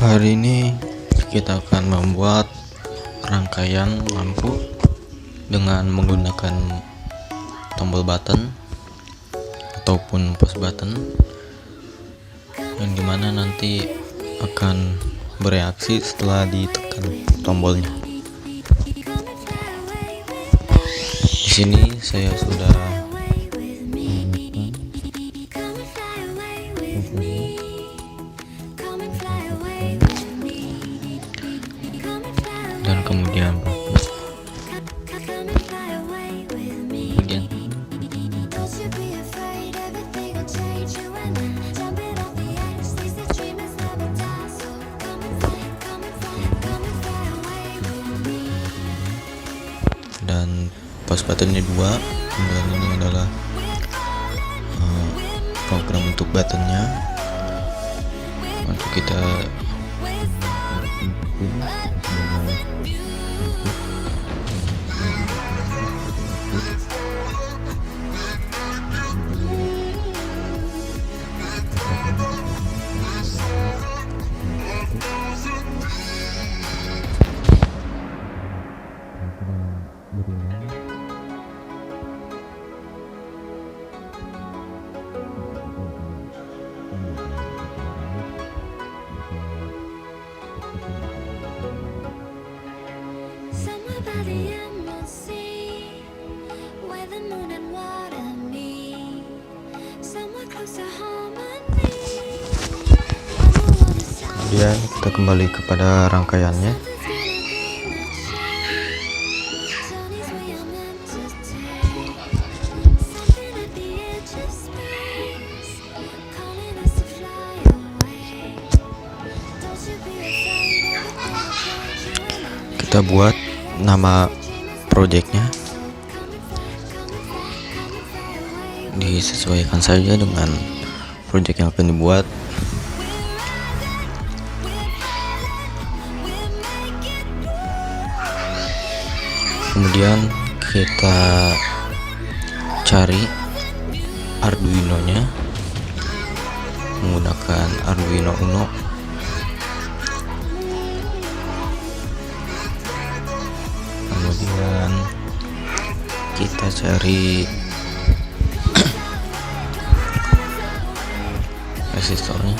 Hari ini kita akan membuat rangkaian lampu dengan menggunakan tombol button ataupun push button, yang dimana nanti akan bereaksi setelah ditekan tombolnya. Di sini saya sudah dan kemudian dan push buttonnya 2, kemudian ini adalah program untuk buttonnya. Untuk kita kemudian kita kembali kepada rangkaiannya. Kita buat nama projectnya, disesuaikan saja dengan project yang akan dibuat. Kemudian kita cari Arduino nya menggunakan Arduino Uno. Kemudian kita cari resistornya.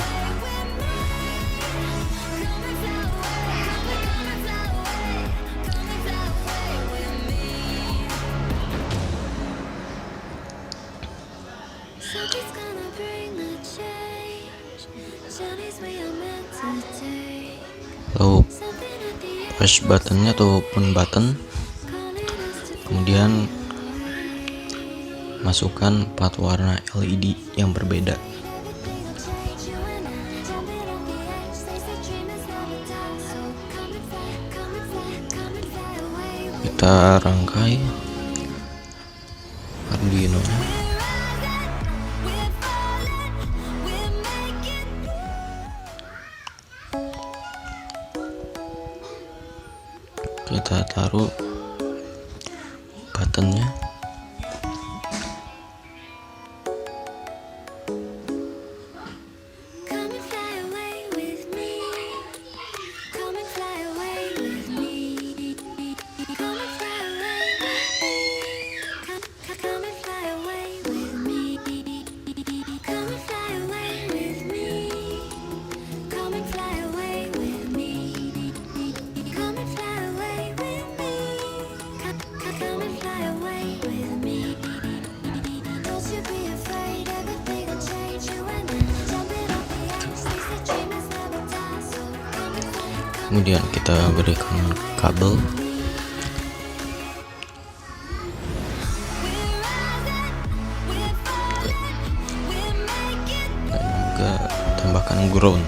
Lalu push buttonnya ataupun button, kemudian masukkan plat warna LED yang berbeda. Kita rangkai Arduino nya. Kita taruh buttonnya. Kemudian kita berikan kabel, dan juga tambahkan ground.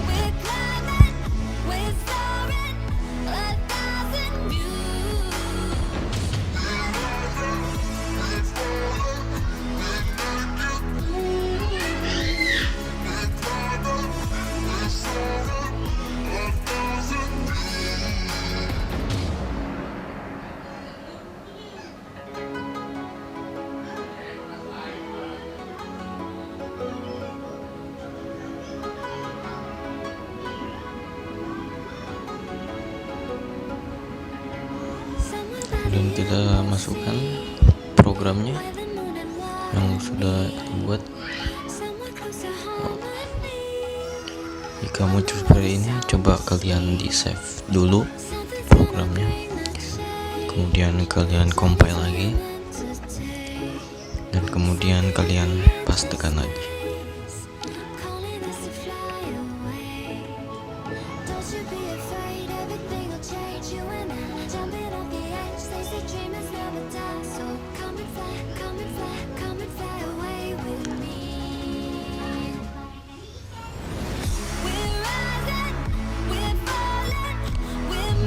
Kemudian kita masukkan programnya yang sudah kita buat. Jika muncul seperti ini, coba kalian di save dulu programnya, kemudian kalian compile lagi, dan kemudian kalian pastekan lagi.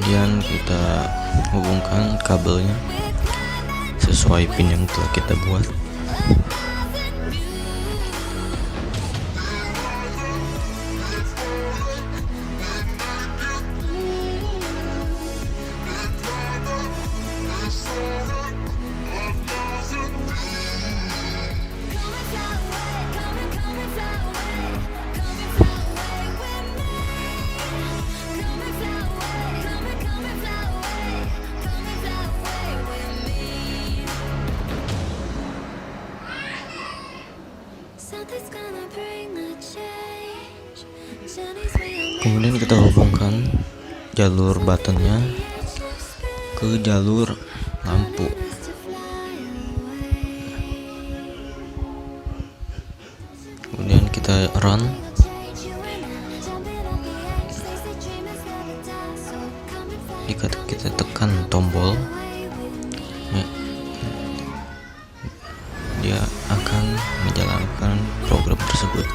Kemudian kita hubungkan kabelnya sesuai pin yang telah kita buat. Kemudian kita hubungkan jalur buttonnya ke jalur lampu. Kemudian kita run. Jika kita tekan tombol, dia akan menjalankan program tersebut.